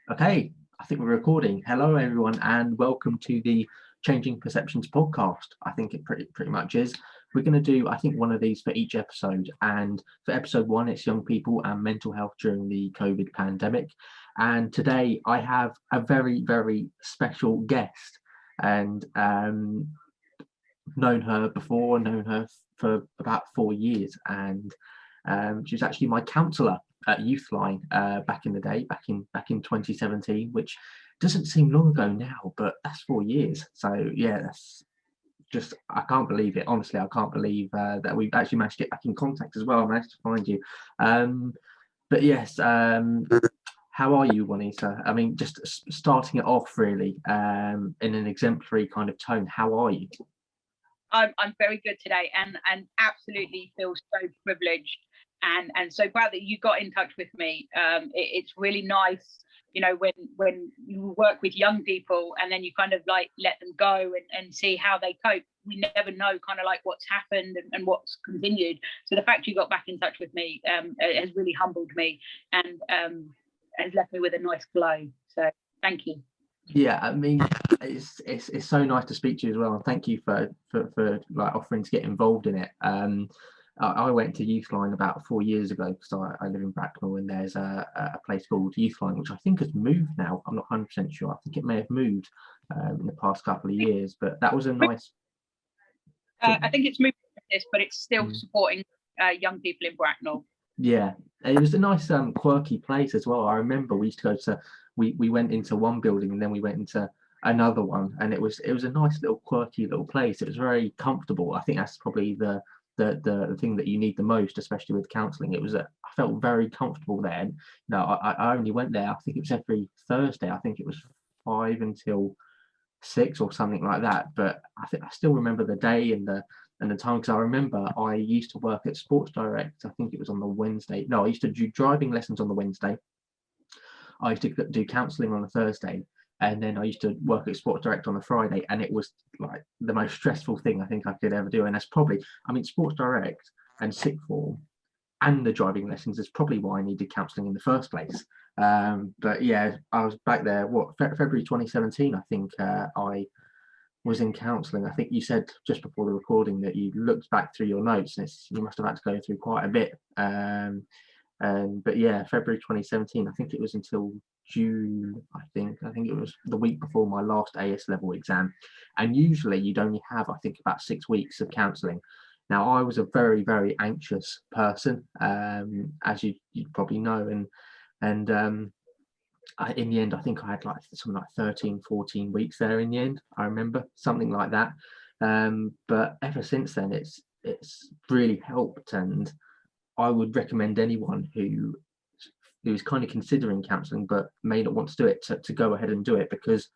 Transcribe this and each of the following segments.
Okay, I think we're recording. Hello, everyone, and welcome to the Changing Perceptions podcast. I think it pretty much is. We're going to do, I think, one of these for each episode. And for episode one, it's young people and mental health during the COVID pandemic. And today I have a very, very special guest, and known her before, known her for about 4 years, and she was actually my counsellor at Youthline back in the day, back in 2017, which doesn't seem long ago now, but that's 4 years. So yeah, that's just, I can't believe it. Honestly, I can't believe that we've actually managed to get back in contact as well. I managed to find you. But yes, how are you, Juanita? I mean, just starting it off really in an exemplary kind of tone. How are you? I'm very good today, and absolutely feel so privileged and so glad that you got in touch with me. It's really nice, you know, when you work with young people and then you kind of like let them go and see how they cope. We never know kind of like what's happened and what's continued. So the fact you got back in touch with me has really humbled me and has left me with a nice glow. So thank you. Yeah, I mean, it's so nice to speak to you as well, and thank you for like offering to get involved in it. I went to Youthline about 4 years ago because I live in Bracknell, and there's a place called Youthline, which I think has moved now. I'm not 100% sure. I think it may have moved in the past couple of years, but that was a nice. I think it's moved, but it's still supporting young people in Bracknell. Yeah, it was a nice quirky place as well. I remember we used to go to we went into one building and then we went into another one, and it was a nice little quirky little place. It was very comfortable. I think that's probably the thing that you need the most, especially with counselling. I felt very comfortable there. And, I only went there, I think it was every Thursday. I think it was 5 until 6 or something like that. But I think I still remember the day and the time, because I remember I used to work at Sports Direct. I think it was on the Wednesday. No, I used to do driving lessons on the Wednesday. I used to do counselling on a Thursday, and then I used to work at Sports Direct on a Friday, and it was like the most stressful thing I think I could ever do. And that's probably, I mean, Sports Direct and sixth form and the driving lessons is probably why I needed counselling in the first place. But yeah, I was back there, February 2017, I think I was in counselling. I think you said just before the recording that you looked back through your notes, and you must have had to go through quite a bit. But yeah, February 2017, I think it was until June. I think it was the week before my last AS level exam. And usually you'd only have, I think, about 6 weeks of counselling. Now, I was a very, very anxious person, as you probably know, and in the end, I think I had like something like 13, 14 weeks there in the end. I remember something like that. But ever since then, it's really helped, and I would recommend anyone who is kind of considering counselling but may not want to do it to go ahead and do it. Because,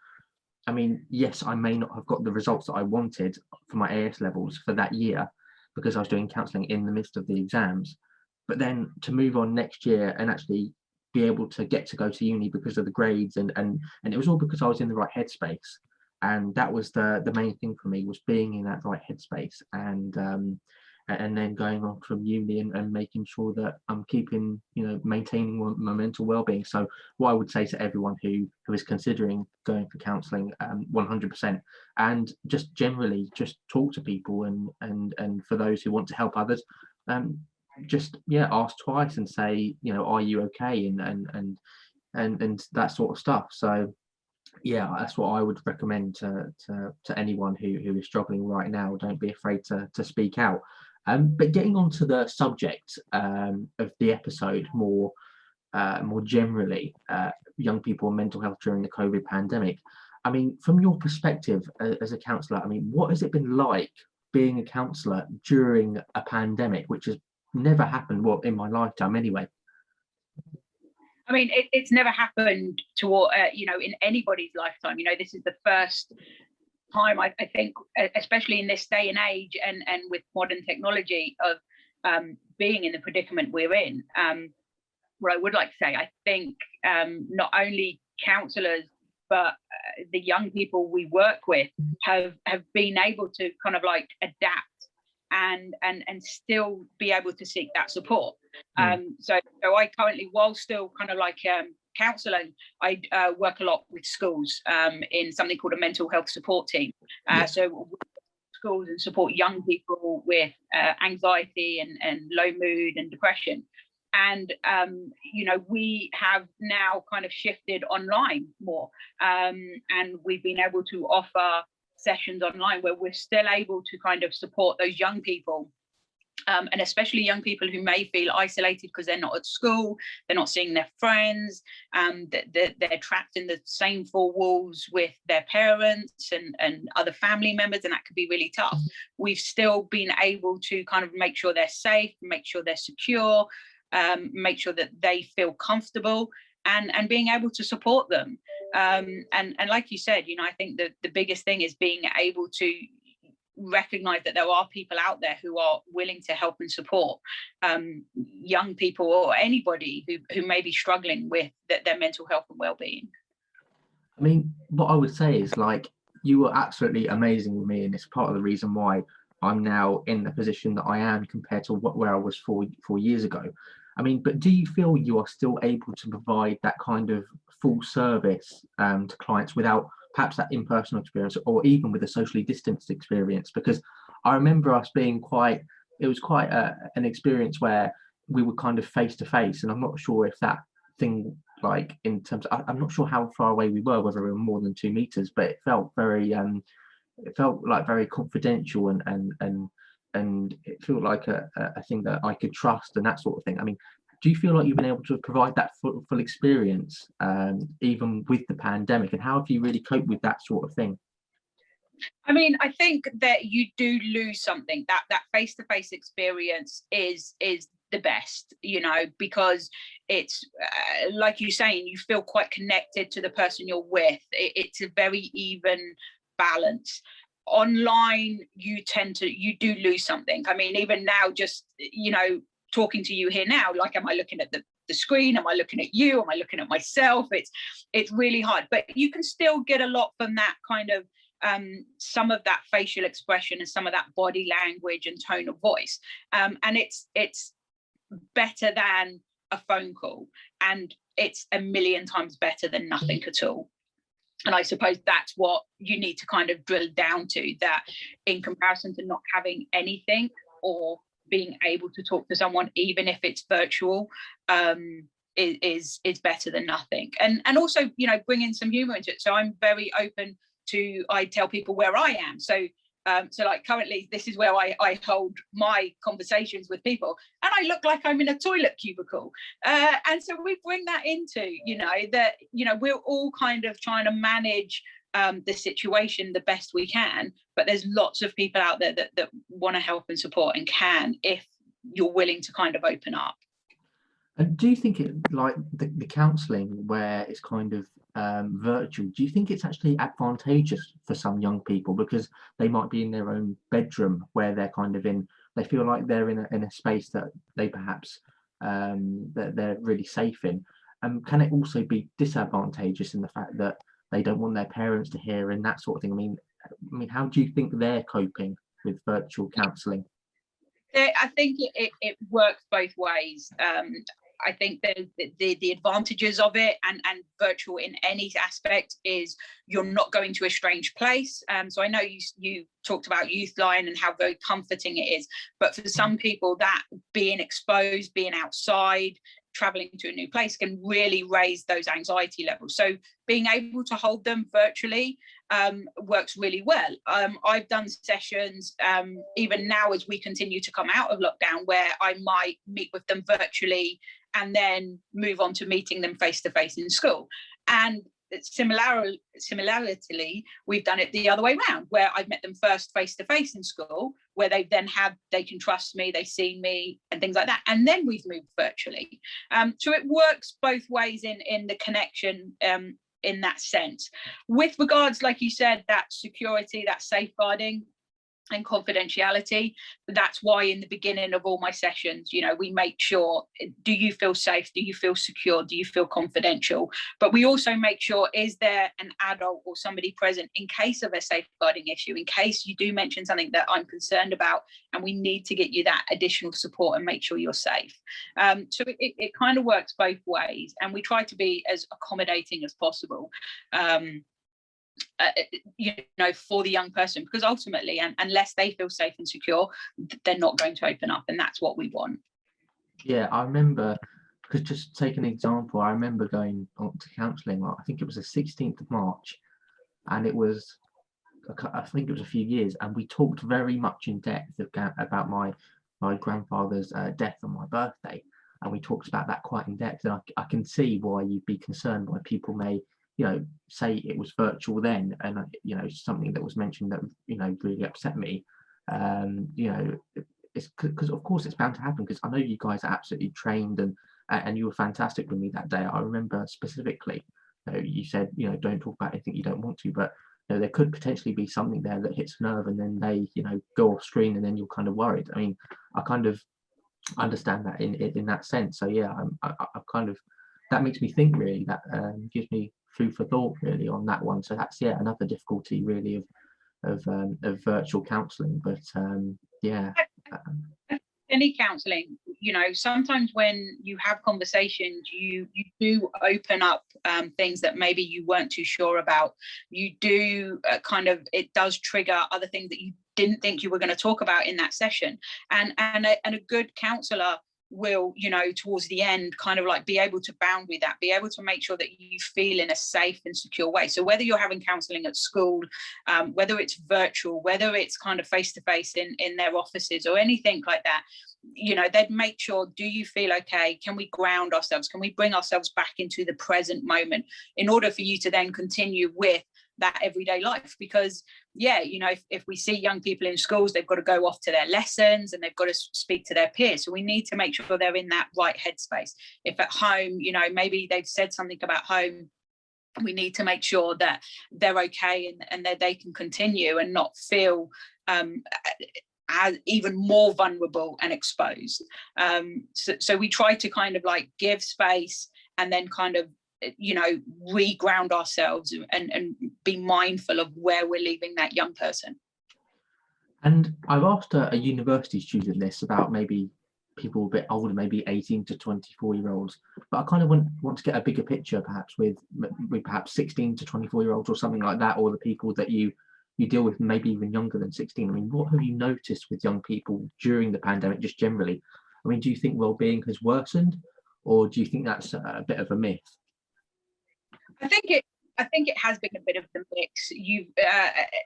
I mean, yes, I may not have got the results that I wanted for my AS levels for that year because I was doing counselling in the midst of the exams, but then to move on next year and actually be able to get to go to uni because of the grades, and it was all because I was in the right headspace. And that was the main thing for me, was being in that right headspace, and then going on from uni and making sure that I'm keeping, maintaining my mental well-being. So what I would say to everyone who is considering going for counselling, 100%, and just generally just talk to people, and for those who want to help others, just ask twice and say, are you okay, and that sort of stuff. So yeah, that's what I would recommend to anyone who is struggling right now. Don't be afraid to speak out. But getting on to the subject of the episode more generally, young people and mental health during the COVID pandemic. I mean, from your perspective as a counsellor, I mean, what has it been like being a counsellor during a pandemic, which has never happened, in my lifetime anyway? I mean, it's never happened to, in anybody's lifetime. This is the first time, I think, especially in this day and age and with modern technology, of being in the predicament we're in. What I would like to say, I think not only counsellors, but the young people we work with have been able to kind of like adapt and still be able to seek that support. So I currently, while still kind of like counselling, I work a lot with schools in something called a mental health support team. So schools and support young people with anxiety and low mood and depression. And we have now kind of shifted online more, and we've been able to offer sessions online where we're still able to kind of support those young people, and especially young people who may feel isolated because they're not at school, they're not seeing their friends, they're trapped in the same four walls with their parents and other family members, and that could be really tough. We've still been able to kind of make sure they're safe, make sure they're secure, make sure that they feel comfortable, and being able to support them. And like you said, I think that the biggest thing is being able to recognize that there are people out there who are willing to help and support young people or anybody who may be struggling with their mental health and well-being. I mean, what I would say is, like, you were absolutely amazing with me, and it's part of the reason why I'm now in the position that I am compared to where I was 4 years ago. I mean, but do you feel you are still able to provide that kind of full service to clients without perhaps that in-person experience, or even with a socially distanced experience? Because I remember us being it was quite an experience where we were kind of face to face, and I'm not sure if that thing, like, in terms of, I'm not sure how far away we were, whether we were more than 2 meters, but it felt very very confidential, and it felt like a thing that I could trust and that sort of thing. I mean, do you feel like you've been able to provide that full experience, even with the pandemic, and how have you really coped with that sort of thing? I mean, I think that you do lose something. That face-to-face experience is the best, because it's like you're saying, you feel quite connected to the person you're with. It's a very even balance. Online, you do lose something. I mean, even now, just talking to you here now, like, am I looking at the screen? Am I looking at you? Am I looking at myself? It's really hard, but you can still get a lot from that kind of some of that facial expression and some of that body language and tone of voice, and it's better than a phone call, and it's a million times better than nothing at all. And I suppose that's what you need to kind of drill down to, that in comparison to not having anything, or being able to talk to someone, even if it's virtual, is better than nothing. And also, bringing some humor into it. So I'm very open to, I tell people where I am. So like currently, this is where I hold my conversations with people, and I look like I'm in a toilet cubicle. And so we bring that into, that, we're all kind of trying to manage the situation the best we can, but there's lots of people out there that want to help and support, and can, if you're willing to kind of open up. And do you think it, like the counselling where it's kind of virtual, do you think it's actually advantageous for some young people, because they might be in their own bedroom where they're kind of they feel like they're in a space that they perhaps that they're really safe in? Can it also be disadvantageous in the fact that they don't want their parents to hear and that sort of thing? I mean, how do you think they're coping with virtual counselling? I think it works both ways. I think the advantages of it, and virtual in any aspect, is you're not going to a strange place. So I know you talked about Youthline and how very comforting it is, but for some people, that being exposed, being outside, traveling to a new place can really raise those anxiety levels. So being able to hold them virtually works really well. I've done sessions even now as we continue to come out of lockdown, where I might meet with them virtually and then move on to meeting them face to face in school. And similarly, we've done it the other way around, where I've met them first face to face in school, where they can trust me, they see me and things like that, and then we've moved virtually. So it works both ways in the connection, in that sense. With regards, like you said, that security, that safeguarding, and confidentiality. That's why in the beginning of all my sessions, you know, we make sure, do you feel safe? Do you feel secure? Do you feel confidential? But we also make sure, is there an adult or somebody present in case of a safeguarding issue, in case you do mention something that I'm concerned about, and we need to get you that additional support and make sure you're safe. So it kind of works both ways, and we try to be as accommodating as possible. You know, for the young person, because ultimately, and unless they feel safe and secure, they're not going to open up, and that's what we want. Yeah, I remember, because just take an example, I remember going on to counselling, I think it was the 16th of March, and it was, I think it was a few years, and we talked very much in depth about my grandfather's death on my birthday, and we talked about that quite in depth, and I can see why you'd be concerned why people may, you know, say it was virtual then, and you know, something that was mentioned that, you know, really upset me. You know, it's because of course it's bound to happen, because I know you guys are absolutely trained, and you were fantastic with me that day. I remember specifically, you know, you said, you know, don't talk about anything you don't want to, but you know, there could potentially be something there that hits a nerve, and then they, you know, go off screen, and then you're kind of worried. I mean, I kind of understand that in that sense. So yeah, I kind of, that makes me think really, that gives me food for thought really on that one. So that's, yeah, another difficulty really of virtual counselling. But yeah. Any counselling, you know, sometimes when you have conversations, you do open up things that maybe you weren't too sure about. You do kind of, it does trigger other things that you didn't think you were going to talk about in that session. And a good counsellor will, you know, towards the end, kind of like be able to boundary that, be able to make sure that you feel in a safe and secure way. So whether you're having counselling at school, whether it's virtual, whether it's kind of face-to-face in their offices or anything like that, you know, they'd make sure, do you feel okay? Can we ground ourselves? Can we bring ourselves back into the present moment in order for you to then continue with that everyday life? Because yeah, you know, if we see young people in schools, they've got to go off to their lessons and they've got to speak to their peers, so we need to make sure they're in that right headspace. If at home, you know, maybe they've said something about home, we need to make sure that they're okay and that they can continue and not feel as even more vulnerable and exposed. So we try to kind of like give space and then kind of, you know, reground ourselves and be mindful of where we're leaving that young person. And I've asked a university student this about maybe people a bit older, maybe 18 to 24-year-olds, but I kind of want to get a bigger picture, perhaps with perhaps 16 to 24-year-olds or something like that, or the people that you deal with maybe even younger than 16. I mean, what have you noticed with young people during the pandemic, just generally? I mean, do you think well-being has worsened, or do you think that's a bit of a myth? I think it has been a bit of the mix. You,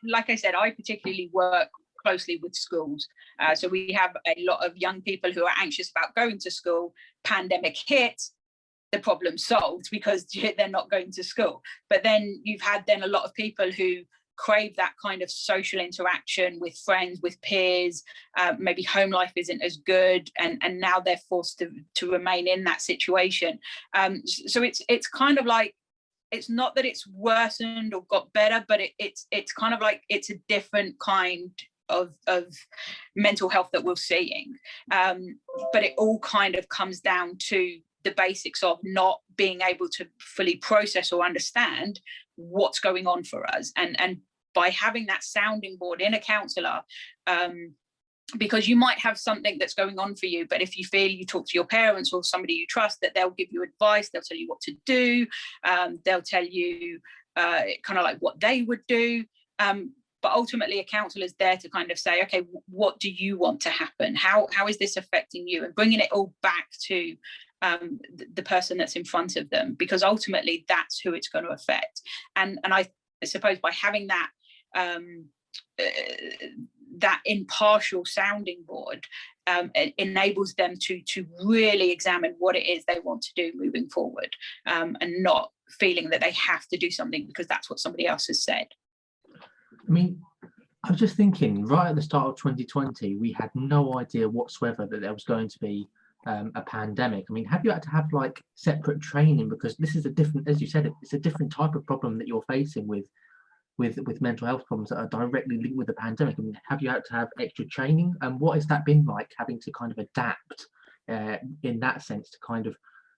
like I said, I particularly work closely with schools. So we have a lot of young people who are anxious about going to school. Pandemic hit, the problem solved because they're not going to school. But then you've had then a lot of people who crave that kind of social interaction with friends, with peers. Maybe home life isn't as good, and now they're forced to remain in that situation. So it's kind of like, it's not that it's worsened or got better, but it's kind of like it's a different kind of mental health that we're seeing. But it all kind of comes down to the basics of not being able to fully process or understand what's going on for us. And by having that sounding board in a counsellor, because you might have something that's going on for you, but if you feel, you talk to your parents or somebody you trust, that they'll give you advice, they'll tell you what to do, they'll tell you kind of like what they would do. But ultimately a counsellor is there to kind of say, okay, what do you want to happen? How is this affecting you? And bringing it all back to the person that's in front of them, because ultimately that's who it's going to affect. And I suppose by having that that impartial sounding board, it enables them to really examine what it is they want to do moving forward, and not feeling that they have to do something because that's what somebody else has said. I mean, I was just thinking, right at the start of 2020, we had no idea whatsoever that there was going to be a pandemic. I mean, have you had to have like separate training, because this is a different, as you said, it's a different type of problem that you're facing with with mental health problems that are directly linked with the pandemic? I mean, have you had to have extra training, and what has that been like, having to kind of adapt in that sense, to kind of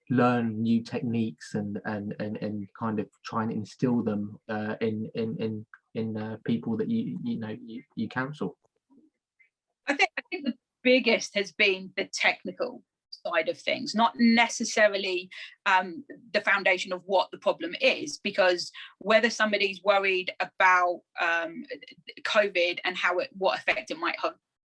learn new techniques and kind of try and instill them in people that you counsel? I think the biggest has been the technical side of things, not necessarily the foundation of what the problem is, because whether somebody's worried about COVID and what effect it might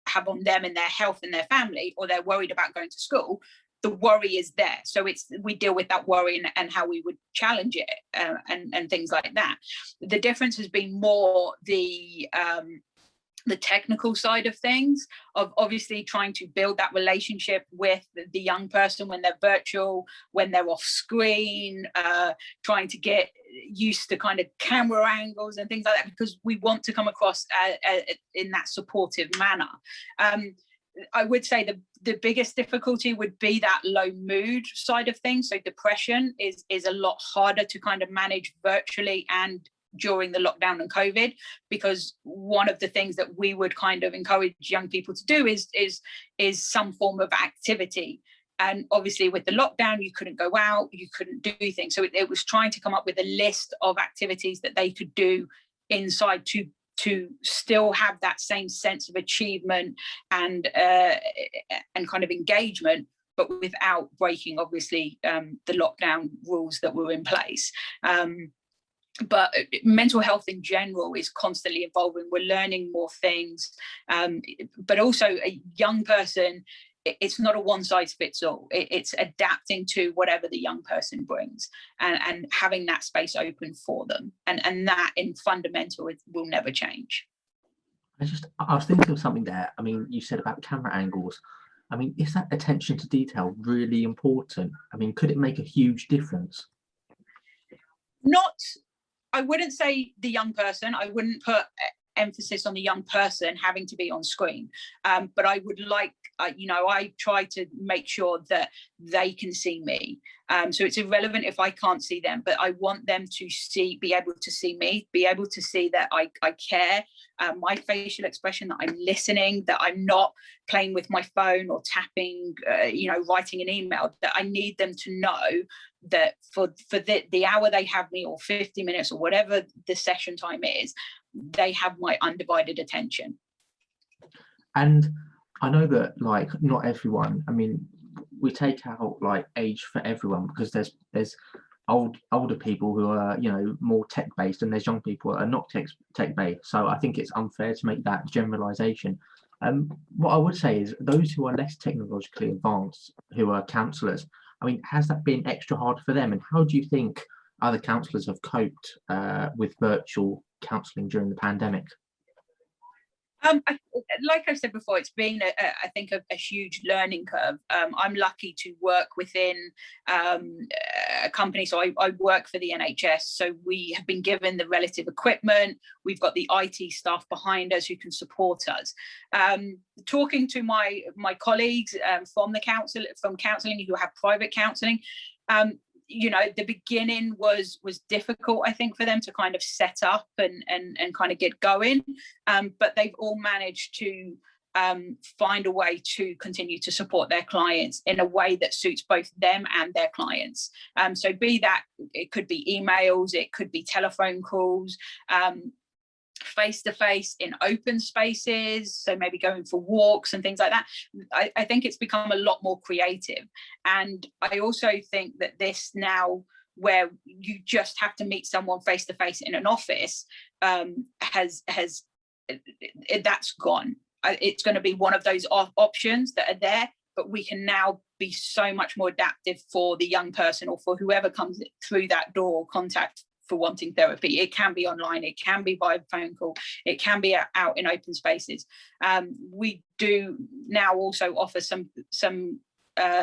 have on them and their health and their family, or they're worried about going to school, the worry is there. So we deal with that worry and how we would challenge it and things like that. The difference has been more the technical side of things, of obviously trying to build that relationship with the young person when they're virtual, when they're off screen, trying to get used to kind of camera angles and things like that, because we want to come across in that supportive manner. I would say the biggest difficulty would be that low mood side of things. So depression is a lot harder to kind of manage virtually and during the lockdown and COVID, because one of the things that we would kind of encourage young people to do is some form of activity. And obviously with the lockdown, you couldn't go out, you couldn't do things. So it was trying to come up with a list of activities that they could do inside to still have that same sense of achievement and kind of engagement, but without breaking, obviously, the lockdown rules that were in place. But mental health in general is constantly evolving. We're learning more things, but also a young person, it's not a one size fits all. It's adapting to whatever the young person brings and having that space open for them. And that in fundamental, it will never change. I was thinking of something there. I mean, you said about camera angles. I mean, is that attention to detail really important? I mean, could it make a huge difference? I wouldn't say the young person. I wouldn't put emphasis on the young person having to be on screen. But I would like, I try to make sure that they can see me. So it's irrelevant if I can't see them, but I want them to be able to see me, be able to see that I care, my facial expression, that I'm listening, that I'm not playing with my phone or tapping, writing an email, that I need them to know that for the hour they have me, or 50 minutes or whatever the session time is, they have my undivided attention. And I know that, like, not everyone, I mean, we take out like age for everyone, because there's older people who are, more tech based, and there's young people that are not tech based. So I think it's unfair to make that generalization. What I would say is, those who are less technologically advanced, who are counsellors, I mean, has that been extra hard for them? And how do you think other counsellors have coped with virtual counselling during the pandemic? Like I said before, it's been, I think, a huge learning curve. I'm lucky to work within a company. So I work for the NHS. So we have been given the relative equipment. We've got the IT staff behind us who can support us. Talking to my colleagues from counselling, who have private counselling, the beginning was difficult, I think, for them to kind of set up and kind of get going. But they've all managed to find a way to continue to support their clients in a way that suits both them and their clients. So be that, it could be emails, it could be telephone calls, face-to-face in open spaces, so maybe going for walks and things like that. I think it's become a lot more creative. And I also think that this now, where you just have to meet someone face-to-face in an office, that's gone. It's going to be one of those options that are there, but we can now be so much more adaptive for the young person, or for whoever comes through that door, contact for wanting therapy. It can be online, it can be by phone call, it can be out in open spaces. We do now also offer some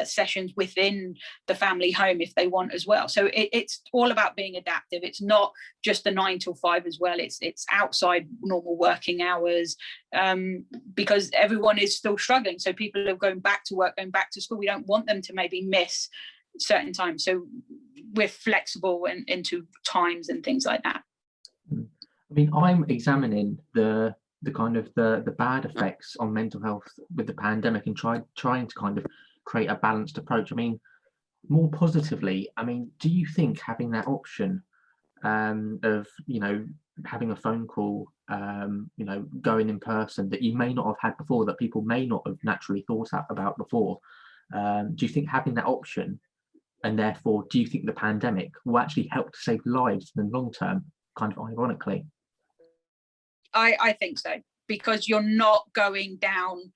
sessions within the family home if they want as well. So it's all about being adaptive. It's not just the 9 till 5 as well. It's outside normal working hours, because everyone is still struggling. So people are going back to work, going back to school. We don't want them to maybe miss certain times. So we're flexible into times and things like that. I mean, I'm examining the kind of the bad effects on mental health with the pandemic and trying to kind of create a balanced approach. I mean, more positively, I mean, do you think having that option of, you know, having a phone call, you know, going in person that you may not have had before, that people may not have naturally thought about before, do you think having that option, and therefore do you think the pandemic will actually help to save lives in the long term, kind of ironically? I think so, because you're not going down.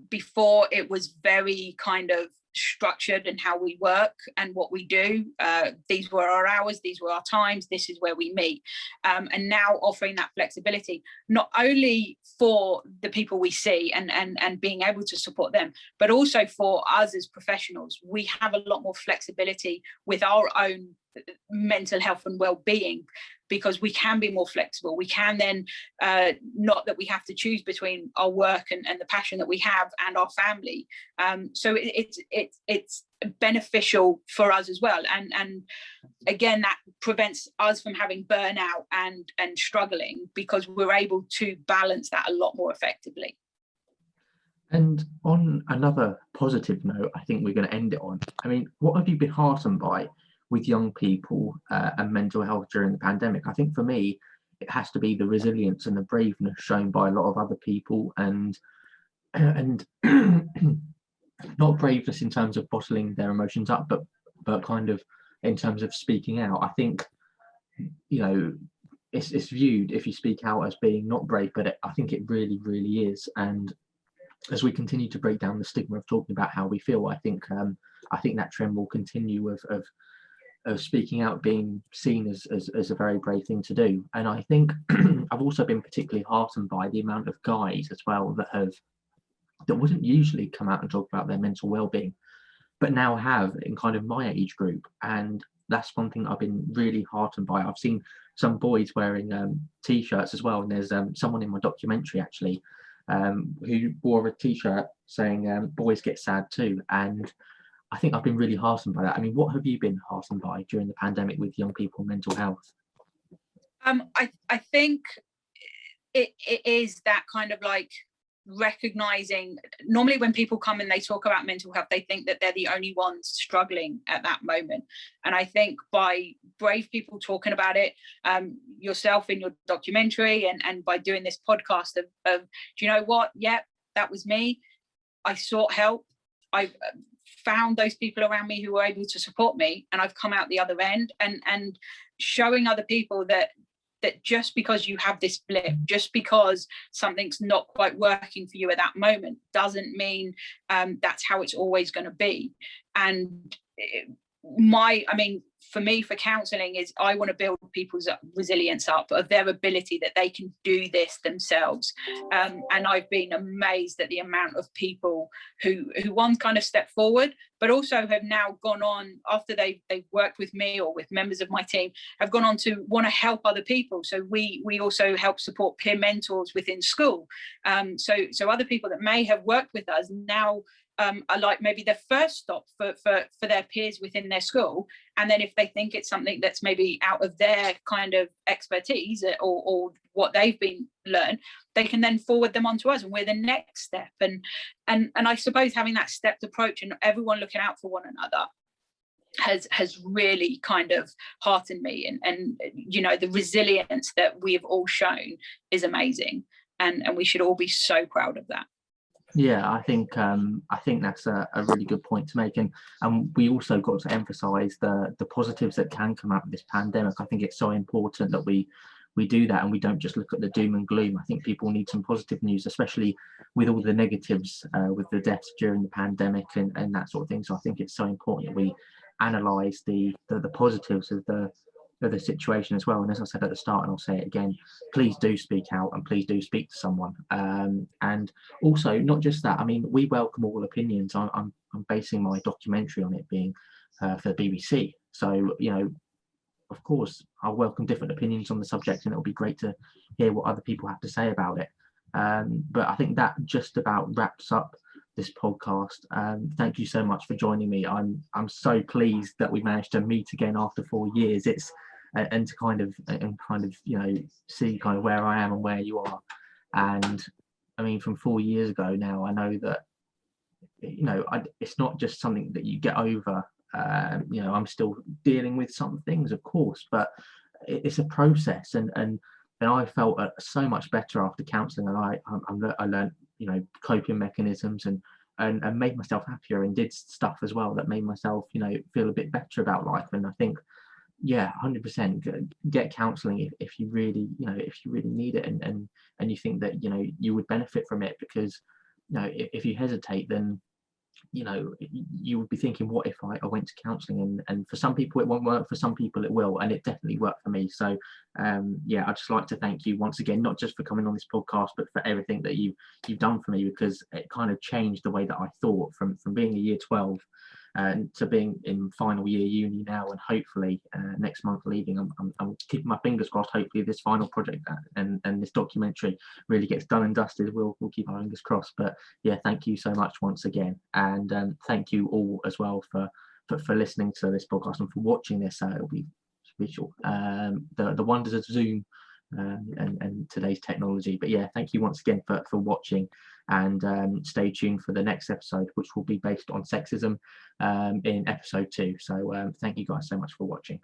Before, it was very kind of structured in how we work and what we do. These were our hours, these were our times, this is where we meet. And now offering that flexibility, not only for the people we see and being able to support them, but also for us as professionals. We have a lot more flexibility with our own mental health and well-being, because we can be more flexible. We can then, not that we have to choose between our work and the passion that we have and our family. So it's beneficial for us as well. And again, that prevents us from having burnout and struggling, because we're able to balance that a lot more effectively. And on another positive note, I think we're going to end it on. I mean, what have you been heartened by with young people and mental health during the pandemic? I think for me, it has to be the resilience and the braveness shown by a lot of other people, and not braveness in terms of bottling their emotions up, but kind of in terms of speaking out. I think, you know, it's viewed, if you speak out, as being not brave, but I think it really, really is. And as we continue to break down the stigma of talking about how we feel, I think that trend will continue of speaking out being seen as a very brave thing to do. And I think I've also been particularly heartened by the amount of guys as well that wouldn't usually come out and talk about their mental well-being, but now have in kind of my age group. And that's one thing I've been really heartened by. I've seen some boys wearing t-shirts as well, and there's someone in my documentary actually who wore a t-shirt saying boys get sad too. And I think I've been really heartened by that. I mean, what have you been heartened by during the pandemic with young people mental health? I think it is that kind of like recognizing, normally when people come and they talk about mental health, they think that they're the only ones struggling at that moment. And I think by brave people talking about it, yourself in your documentary, and by doing this podcast of do you know what? Yep, that was me. I sought help. I found those people around me who were able to support me, and I've come out the other end, and showing other people that just because you have this blip, just because something's not quite working for you at that moment, doesn't mean that's how it's always going to be. And for me, for counselling, is I want to build people's resilience up, of their ability that they can do this themselves. And I've been amazed at the amount of people who one kind of step forward, but also have now gone on, after they've worked with me or with members of my team, have gone on to want to help other people. So we also help support peer mentors within school. So other people that may have worked with us now are like maybe their first stop for their peers within their school. And then if they think it's something that's maybe out of their kind of expertise or what they've been learned, they can then forward them on to us, and we're the next step. And I suppose having that stepped approach and everyone looking out for one another has really kind of heartened me. And you know, the resilience that we have all shown is amazing, and we should all be so proud of that. Yeah, I think that's a really good point to make, and we also got to emphasize the positives that can come out of this pandemic. I think it's so important that we do that, and we don't just look at the doom and gloom. I think people need some positive news, especially with all the negatives, with the deaths during the pandemic and that sort of thing. So I think it's so important that we analyze the positives of the situation as well. And as I said at the start, and I'll say it again, please do speak out, and please do speak to someone. And also, not just that, I mean, we welcome all opinions. I'm basing my documentary on it being for the BBC. So, you know, of course, I welcome different opinions on the subject, and it'll be great to hear what other people have to say about it. But I think that just about wraps up this podcast. Thank you so much for joining me. I'm so pleased that we managed to meet again after 4 years. and to kind of see kind of where I am and where you are. And I mean, from 4 years ago now, I know that it's not just something that you get over. I'm still dealing with some things, of course, but it's a process, and I felt so much better after counselling, and I learned coping mechanisms and made myself happier, and did stuff as well that made myself feel a bit better about life. And I think 100% get counselling if you really need it, and you think that you would benefit from it, because if you hesitate, then you would be thinking, what if I went to counselling? And for some people it won't work, for some people it will, and it definitely worked for me. So I'd just like to thank you once again, not just for coming on this podcast, but for everything that you've done for me, because it kind of changed the way that I thought, from being a year 12 to being in final year uni now, and hopefully next month leaving. I'm keeping my fingers crossed. Hopefully this final project and this documentary really gets done and dusted. We'll keep our fingers crossed. But thank you so much once again, and thank you all as well for listening to this podcast and for watching this. It'll be visual, the wonders of Zoom and today's technology. But thank you once again for watching, and stay tuned for the next episode, which will be based on sexism in episode 2. So thank you guys so much for watching.